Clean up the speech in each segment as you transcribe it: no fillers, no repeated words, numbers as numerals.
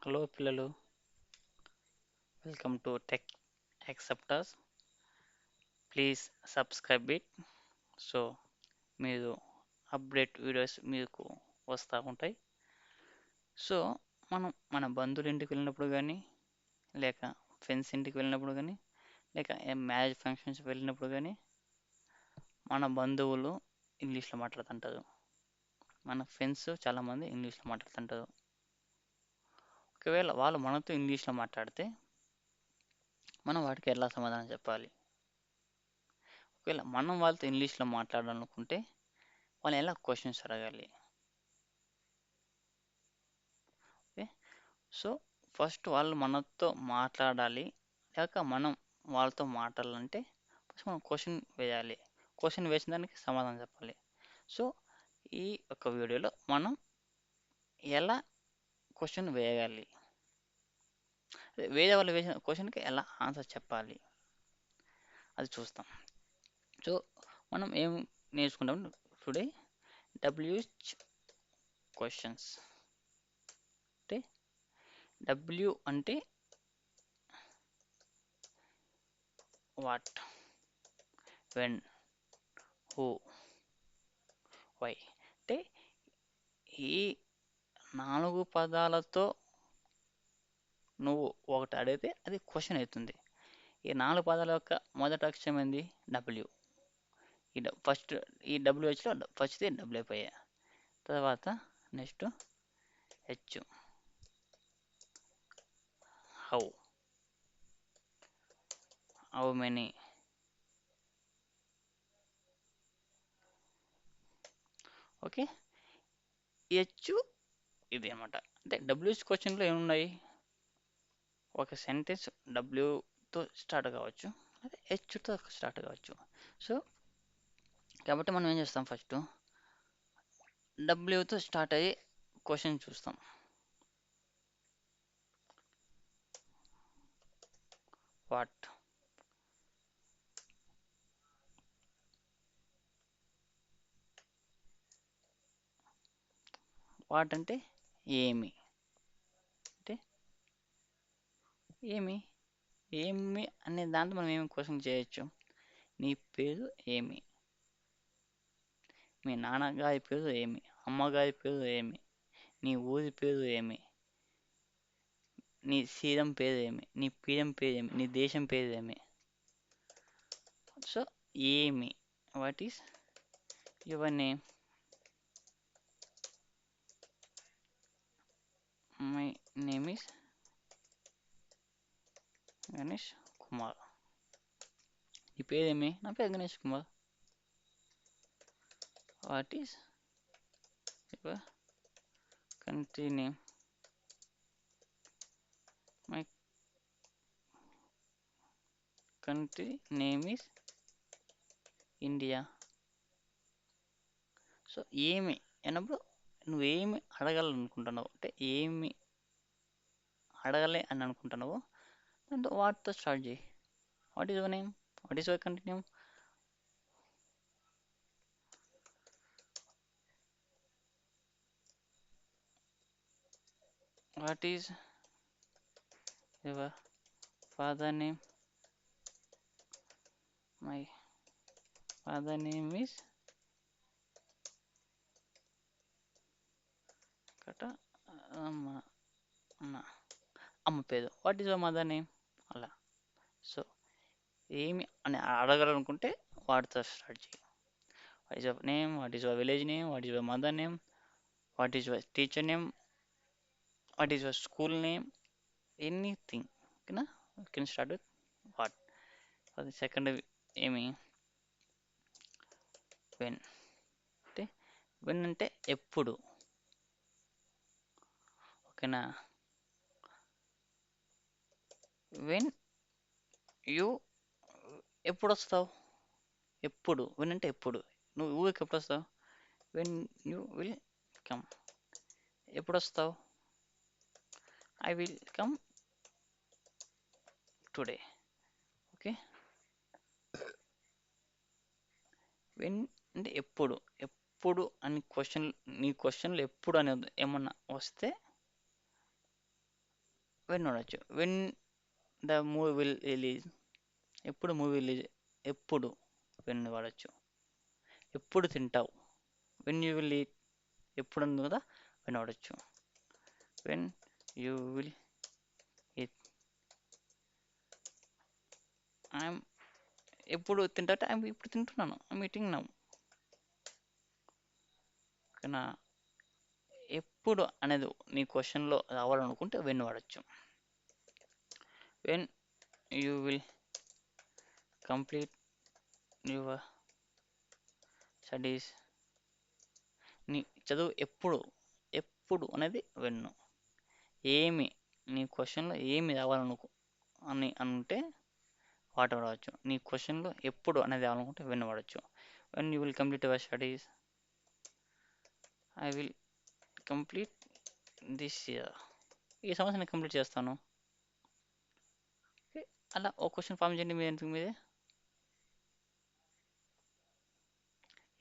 Hello పిల్లలు, welcome to tech acceptors. Please subscribe it. So మీరు update videos మీకు వస్తూ ఉంటాయి. సో మనం మన బంధువుల ఇంటికి వెళ్ళినప్పుడు కానీ, లేక ఫ్రెండ్స్ ఇంటికి వెళ్ళినప్పుడు కానీ, లేక మ్యారేజ్ ఫంక్షన్స్ వెళ్ళినప్పుడు కానీ, మన బంధువులు ఇంగ్లీష్లో మాట్లాడుతుంటారు. మన ఫ్రెండ్స్ చాలామంది ఇంగ్లీష్లో మాట్లాడుతుంటారు. ఒకవేళ వాళ్ళు మనతో ఇంగ్లీష్లో మాట్లాడితే మనం వాటికి ఎలా సమాధానం చెప్పాలి? ఒకవేళ మనం వాళ్ళతో ఇంగ్లీష్లో మాట్లాడాలనుకుంటే వాళ్ళని ఎలా క్వశ్చన్స్ అడగాలి? ఓకే, సో ఫస్ట్ వాళ్ళు మనతో మాట్లాడాలి, లేక మనం వాళ్ళతో మాట్లాడాలంటే ఫస్ట్ మనం క్వశ్చన్ వేయాలి. క్వశ్చన్ వేసిన దానికి సమాధానం చెప్పాలి. సో ఈ ఒక వీడియోలో మనం ఎలా క్వశ్చన్ వేయాలి, వేరే వాళ్ళు వేసిన క్వశ్చన్కి ఎలా ఆన్సర్ చెప్పాలి అది చూస్తాం. సో మనం ఏం నేర్చుకుంటాం టుడే? W H questions. అంటే డబ్ల్యూ అంటే వాట్, వెన్, హూ, వై. అంటే ఈ 4 పదాలతో నువ్వు ఒకటి అడిగితే అది క్వశ్చన్ అవుతుంది. ఈ 4 పదాల యొక్క మొదటి అక్షరం ఏంది? డబ్ల్యూ. ఫస్ట్ ఈ డబ్ల్యూహెచ్లో ఫస్ట్ది డబ్ల్యూ అయిపోయా. తర్వాత next H, how, how many. Okay, H ఇది అనమాట. అంటే డబ్ల్యూహెచ్ క్వశ్చన్లో ఏమున్నాయి? ఒక సెంటెన్స్ డబ్ల్యూతో స్టార్ట్ కావచ్చు, అదే హెచ్తో స్టార్ట్ కావచ్చు. సో కాబట్టి మనం ఏం చేస్తాం? ఫస్ట్ డబ్ల్యూతో స్టార్ట్ అయ్యే క్వశ్చన్ చూస్తాం. వాట్, వాట్ అంటే ఏమి, అంటే ఏమి, ఏమి అనే దాంట్లో మనం ఏమి క్వశ్చన్ చేయొచ్చు? నీ పేరు ఏమి, మీ నాన్నగారి పేరు ఏమి, అమ్మగారి పేరు ఏమి, నీ ఊరి పేరు ఏమి, నీ సీఎం పేరు ఏమి, నీ పిఎం పేరు ఏమి, నీ దేశం పేరు ఏమి. సో ఏమి, what is your name? My name is Ganesh Kumar. నీ పేరేమి? నా పేరు Ganesh Kumar. What is your country name? My country name is India. So ఏమి అన్నప్పుడు నువ్వేమి అడగాలనుకుంటున్నావు, అంటే ఏమి అడగాలి అని అనుకుంటున్నావు, దాంతో వాటితో స్టార్ట్ చేయి. What is your name? What is your country name? What is your father name? My father name is కట అమ్మ, అన్న, అమ్మ పేరు. What is your mother name? అలా. సో ఏమి అని అడగాలనుకుంటే వాటితో స్టార్ట్ చేయి. What is your name? What is your village name? What is your mother name? What is your teacher name? What is your school name? Anything. ఓకేనా? You can start with what. అది second ఏమి? When. అంటే when అంటే ఎప్పుడు. ఓకేనా? When you ఎప్పుడు వస్తావు? ఎప్పుడు. వెన్ అంటే ఎప్పుడు. నువ్వు ఊరికి ఎప్పుడు వస్తావు? When you will come. ఎప్పుడు వస్తావు? I will come today. Okay, when అంటే ఎప్పుడు. ఎప్పుడు అని క్వశ్చన్, నీ క్వశ్చన్లో ఎప్పుడు అనేది ఏమన్నా వస్తే వెన్ వాడచ్చు. When the movie will release, ఎప్పుడు మూవీ రిలీజ్, ఎప్పుడు వెన్ వాడచ్చు. ఎప్పుడు తింటావు, వెన్ యూ విల్ ఈట్, ఎప్పుడు ఉంది కదా వెన్ వాడచ్చు. When you will eat, I'm, ఎప్పుడు తింటా, ఐఎమ్ ఇప్పుడు తింటున్నాను, ఐఎమ్ ఈటింగ్ నౌ. ఓకేనా. ఎప్పుడు అనేది నీ క్వశ్చన్లో రావాలనుకుంటే వెన్ వాడచ్చు. When you will complete your studies, నీ చదువు ఎప్పుడు, ఎప్పుడు అనేది వెన్ను. ఏమి, నీ క్వశ్చన్లో ఏమి రావాలనుకో అని అంటే వాట్ వాడవచ్చు. నీ క్వశ్చన్లో ఎప్పుడు అనేది రావాలనుకుంటే వెన్ వాడచ్చు. When you will complete your studies, I will complete this year, ఈ సంవత్సరం కంప్లీట్ చేస్తాను. ఓకే, అలా ఒక క్వశ్చన్ ఫామ్ చేయండి మీదే.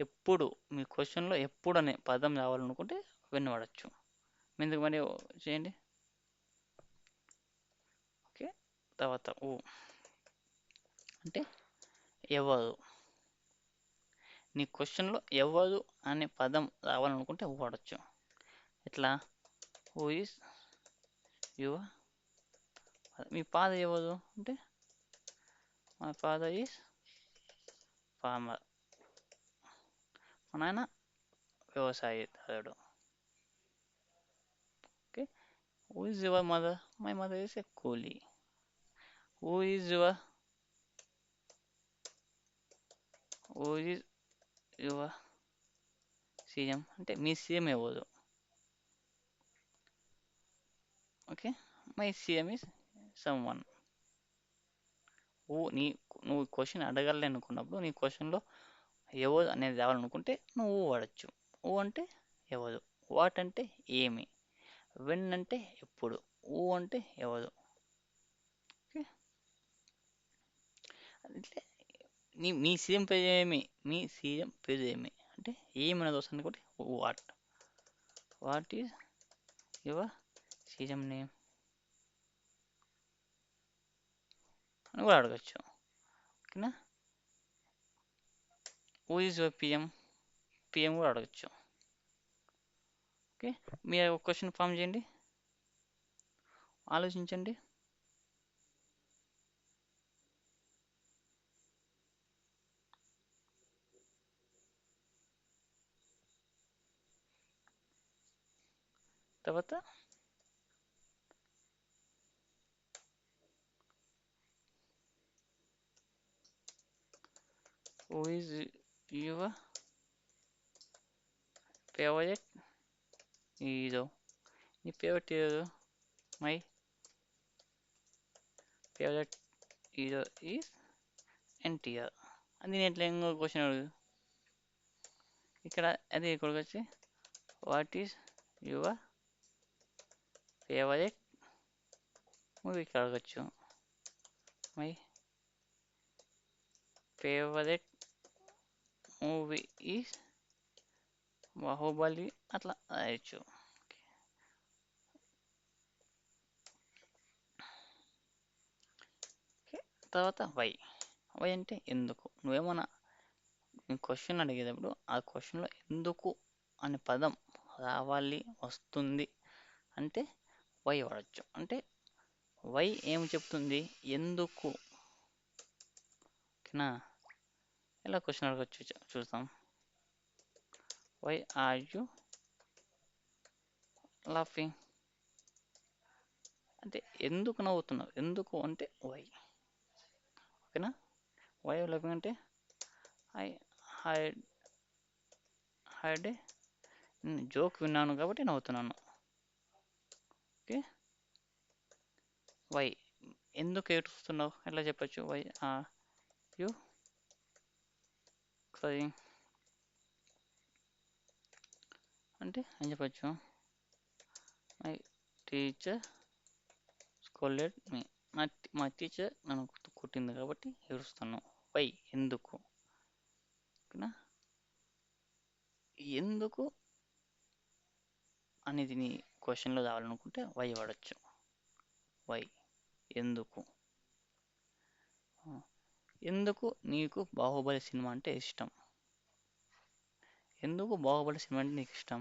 ఎప్పుడు, మీ క్వశ్చన్లో ఎప్పుడు అనే పదం రావాలనుకుంటే వెన్ వాడచ్చు. మీందుకు మరి చేయండి. ఓకే, తర్వాత ఊ అంటే ఎవరు. నీ క్వశ్చన్లో ఎవరు అనే పదం రావాలనుకుంటే ఊ వాడచ్చు. ఎట్లా, హూ ఈస్ యువర్, మీ ఫాదర్ ఎవరు అంటే మై ఫాదర్ ఈస్ ఫార్మర్, మా నాయన వ్యవసాయదారుడు. Okay, who is your mother, my mother is a కూలీ. Who is your, who is your CM అంటే మీ సీఎం ఎవరు. Okay, my CM is someone. నువ్వు క్వశ్చన్ అడగాలి అనుకున్నప్పుడు నీ క్వశ్చన్లో ఎవరు అనేది రావాలనుకుంటే నువ్వు వాడచ్చు. ఊ అంటే ఎవరు, వాట్ అంటే ఏమి, వెన్ అంటే ఎప్పుడు, ఊ అంటే ఎవరు. ఓకే, అంటే మీ సీఎం పేరు ఏమి, మీ సీఎం పేరు ఏమి అంటే ఏమి అనేది వస్తుంది అనుకుంటే what, what is your CM name అని కూడా అడగచ్చు. ఓకేనా. Who is your PM, PM కూడా అడగచ్చు. ఓకే, మీరు ఒక క్వశ్చన్ ఫామ్ చేయండి, ఆలోచించండి. తర్వాత who is your favourite hero, నీ favourite hero, my favourite hero is NTR. అది నేను ఎట్లా ఇంకో క్వశ్చన్ అడుగు, ఇక్కడ అది ఇక్కడికి వచ్చి what is your favourite movie, ఇక్కడ అడగచ్చు. My favourite movie is Baahubali, అట్లా రాయొచ్చు. ఓకే, తర్వాత వై. వై అంటే ఎందుకు. నువ్వేమన్నా క్వశ్చన్ అడిగేటప్పుడు ఆ క్వశ్చన్లో ఎందుకు అనే పదం రావాలి, వస్తుంది అంటే వై వాడచ్చు. అంటే వై ఏం చెప్తుంది, ఎందుకు. ఓకేనా. ఎలా క్వశ్చన్ అడగచ్చు చూద్దాం. వై ఆర్ యు లాఫింగ్ అంటే ఎందుకు నవ్వుతున్నావు, ఎందుకు అంటే వై. ఓకేనా. వై లాఫింగ్ అంటే ఐ హైడ్ హైడ్ జోక్ విన్నాను కాబట్టి నవ్వుతున్నాను. ఓకే, వై ఎందుకు ఏడుస్తున్నావు ఎట్లా చెప్పచ్చు. వై ఆర్ యు క్రయింగ్ అంటే ఏం చెప్పచ్చు. మై టీచర్ స్కోల్డెడ్ మీ, మా టీచర్ నన్ను కొట్టింది కాబట్టి ఏడుస్తాను. వై ఎందుకు. ఓకేనా. ఎందుకు అనేది నీ క్వశ్చన్లో రావాలనుకుంటే వై వాడచ్చు. వై ఎందుకు. ఆ, ఎందుకు నీకు బాహుబలి సినిమా అంటే ఇష్టం? ఎందుకు బాహుబలి సినిమా అంటే నీకు ఇష్టం?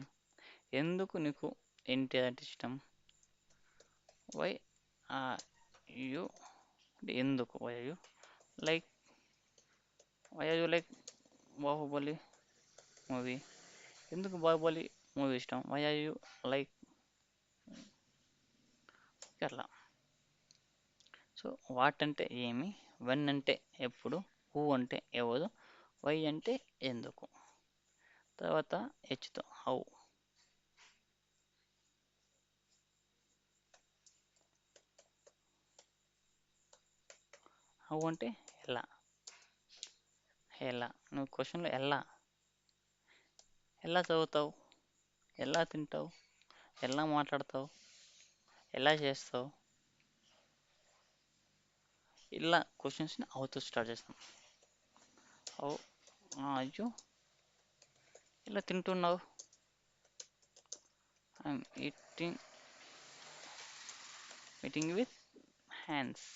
ఎందుకు నీకు ఎన్టీఆర్ అంటే ఇష్టం? వై ఆర్ యు ఎందుకు why are you like why are you like Baahubali movie? ఎందుకు బాహుబలి మూవీ ఇష్టం? వై ఆర్ యు లైక్ అట్లా. సో వాట్ అంటే ఏమి, వెన్ అంటే ఎప్పుడు, హూ అంటే ఎవరు, వై అంటే ఎందుకు. తర్వాత హెచ్తో హౌ. హౌ అంటే ఎలా. ఎలా నువ్వు క్వశ్చన్లో ఎలా, ఎలా చదువుతావు, ఎలా తింటావు, ఎలా మాట్లాడతావు, ఎలా చేస్తావు, ఇలా క్వశ్చన్స్ని హౌతో స్టార్ట్ చేస్తాం. హౌ అయ్యో ఇలా తింటున్నావు, I'm eating with hands.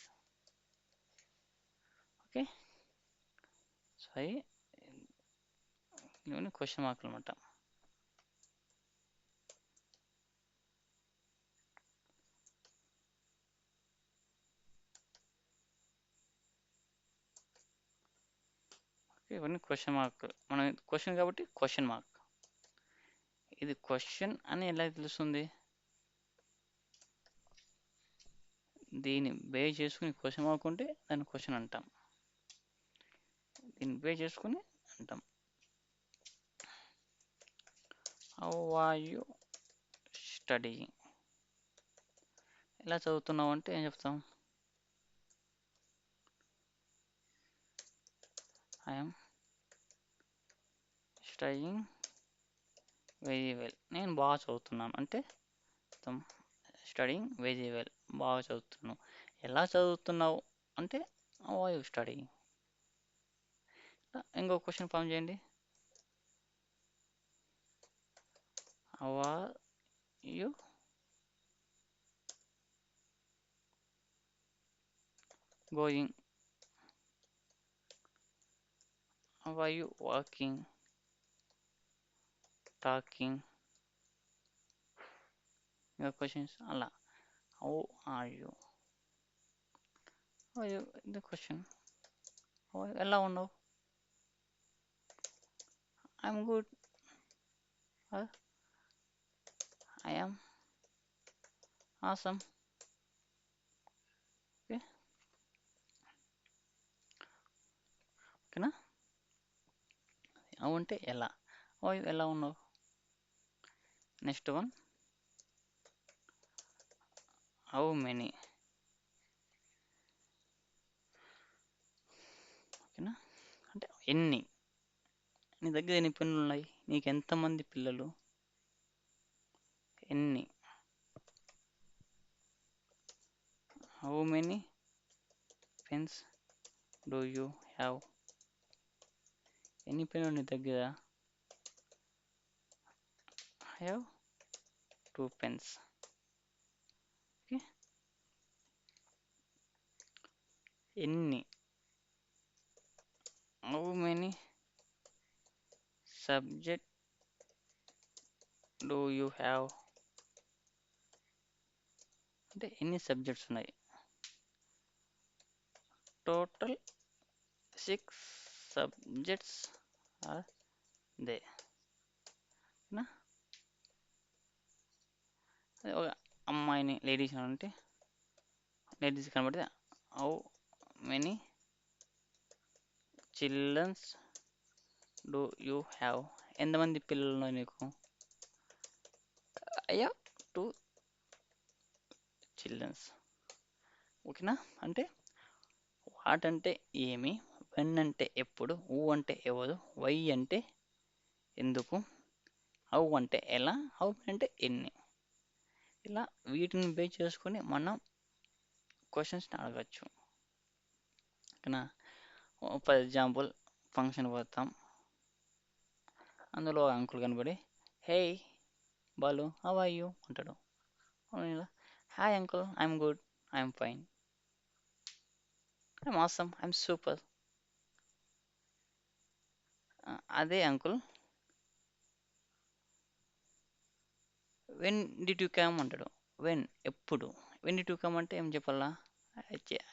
Okay, so అవి ఇవన్నీ క్వశ్చన్ మార్కులు అనమాట. ఇవన్నీ క్వశ్చన్ మార్క్, మనం క్వశ్చన్ కాబట్టి క్వశ్చన్ మార్క్. ఇది క్వశ్చన్ అని ఎలా తెలుస్తుంది? దీన్ని బేస్ చేసుకుని క్వశ్చన్ మార్క్ ఉంటే దాన్ని క్వశ్చన్ అంటాం. దీన్ని బేస్ చేసుకుని అంటాం. హౌ ఆర్ యు స్టడీయింగ్, ఎలా చదువుతున్నావు అంటే ఏం చెప్తాం? ఐఎమ్ స్టడీయింగ్ వెరీ వెల్, నేను బాగా చదువుతున్నాను అంటే మొత్తం స్టడీయింగ్ వెరీ వెల్, బాగా చదువుతున్నావు. ఎలా చదువుతున్నావు అంటే హౌ ఆర్ యు స్టడీయింగ్. ఇంకో క్వశ్చన్ ఫామ్ చేయండి. How are you going, how are you walking, talking. ఇంకా క్వశ్చన్స్ అలా. How are you, how you the question, ఎలా ఉన్నావు, I'm good, I'm awesome. Okay, ఓకేనా. హౌ అంటే ఎలా, హౌ ఎలా ఉన్నావు. Next one how many. ఓకేనా, అంటే ఎన్ని, నీ దగ్గర ఎన్ని పెన్నులు ఉన్నాయి, నీకు ఎంతమంది పిల్లలు, ఎన్ని. How many pens do you have, ఎన్ని పెన్నులు నీ దగ్గర, హ్యావ్ టూ పెన్స్. ఓకే, ఎన్ని, how many subject do you have, అంటే ఎన్ని సబ్జెక్ట్స్ ఉన్నాయి. Total 6 subjects are they. ఓకేనా, అదే ఒక అమ్మాయిని లేడీస్ అంటే లేడీస్ కనబడితే how many childrens do you have, ఎంతమంది పిల్లలు ఉన్నాయి నీకు, అయ్యా టూ చిల్డ్రన్స్. ఓకేనా, అంటే వాట్ అంటే ఏమి, వెన్ అంటే ఎప్పుడు, ఊ అంటే ఎవరు, వై అంటే ఎందుకు, హౌ అంటే ఎలా, హౌ అంటే ఎన్ని. ఇలా వీటిని బేస్ చేసుకొని మనం క్వశ్చన్స్ని అడగచ్చు. ఓకేనా, ఫర్ ఎగ్జాంపుల్ ఫంక్షన్ పోతాం, అందులో అంకుల్ కనబడి హే బాలు హౌ ఆర్ యూ అంటాడు. Hi uncle I'm good, I'm fine. I'm awesome. I'm super. అదే uncle. When did you come అంటాడు. వెన్ ఎప్పుడు? వెన్ డిడ్ యూ కమ్ అంటే ఏం చెప్పాలా?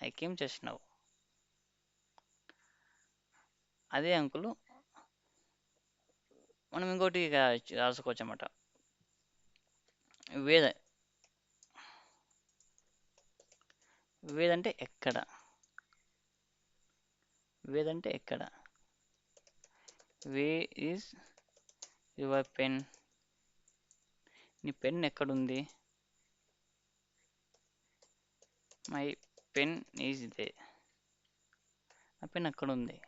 I came just now. అదే అంకుల్. మనం ఇంకోటి ఇక రాసుకోవచ్చు అన్నమాట. వేద వేదంటే ఎక్కడ? వేదంటే ఎక్కడ? Where is your pen? నీ పెన్ ఎక్కడుంది? My pen is there. నా పెన్ ఎక్కడుంది?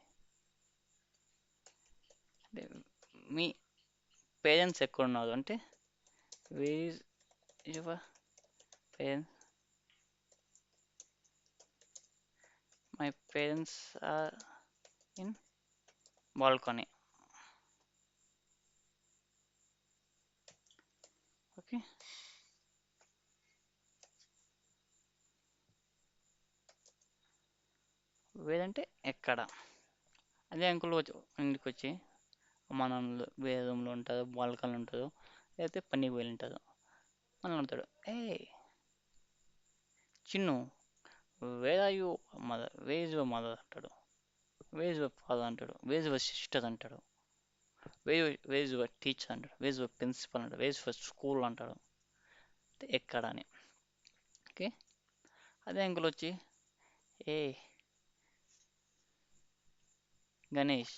అంటే మీ పేరెంట్స్ ఎక్కడున్నారు అంటే where is your parents? My parents are in balcony. Okay. వేదంటే ఎక్కడ? అదే అంకుల్ వచ్చి ఇంటికి వచ్చి అమ్మ నాన్నలు వేరే రూమ్లో ఉంటారు, బాల్కనీలో ఉంటారు, లేకపోతే పనికి వెళ్ళి ఉంటారు. మనల్ని అడుగుతాడు, ఏ Chinnu, where are you mother? Where is your mother అంటాడు. వే ఇస్ యువర్ ఫాదర్ అంటాడు. వే ఇస్ యువర్ సిస్టర్ అంటాడు. వే ఇస్ యువర్ టీచర్ అంటాడు. వే ఇస్ యువర్ ప్రిన్సిపల్ అంటాడు. వే ఇస్ యువర్ స్కూల్ అంటాడు. అంటే ఎక్కడ అని. ఓకే. అదే అంకుల్ వచ్చి ఏ Ganesh,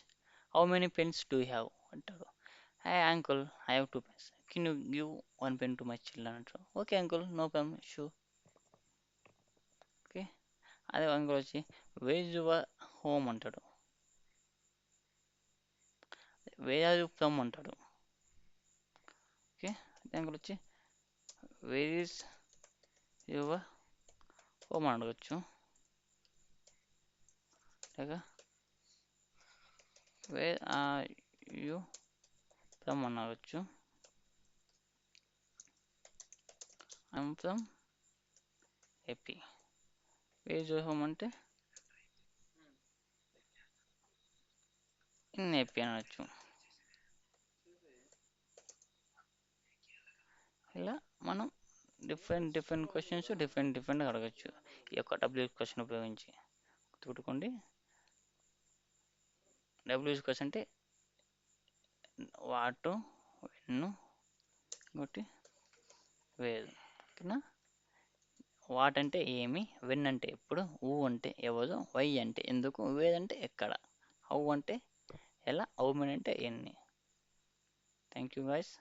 how many pens do you have అంటాడు. Hey uncle, I have two pens. Can you give one pen to my children? అంటారు. Okay uncle, no problem, sure. Okay. అదే అంకుల్ వచ్చి వేర్ యువర్ హోమ్ అంటాడు. Where are you from అంటాడు. Okay. అదే uncle వచ్చి where is your home అని అడగచ్చు. లేక వేర్ ఆర్ యూ ఫ్రమ్ అని అడగచ్చు. I'm from AP. Where is your home అంటే ఇన్ ఏపీ అనొచ్చు. ఇలా మనం డిఫరెంట్ డిఫరెంట్ క్వశ్చన్స్ డిఫరెంట్గా అడగచ్చు ఈ యొక్క డబ్ల్యూహెచ్ క్వశ్చన్ ఉపయోగించి. గుర్తుపెట్టుకోండి, డబ్ల్యూహెచ్ క్వశ్చన్ అంటే వాటు, వెన్ను, ఇంకోటి వేరు. ఓకేనా? వాట్ అంటే ఏమి, వెన్ అంటే ఎప్పుడు, ఊ అంటే ఎవరు, వై అంటే ఎందుకు, వేర్ అంటే ఎక్కడ, హౌ అంటే ఎలా, హౌ మెనీ అంటే ఎన్ని. Thank you guys.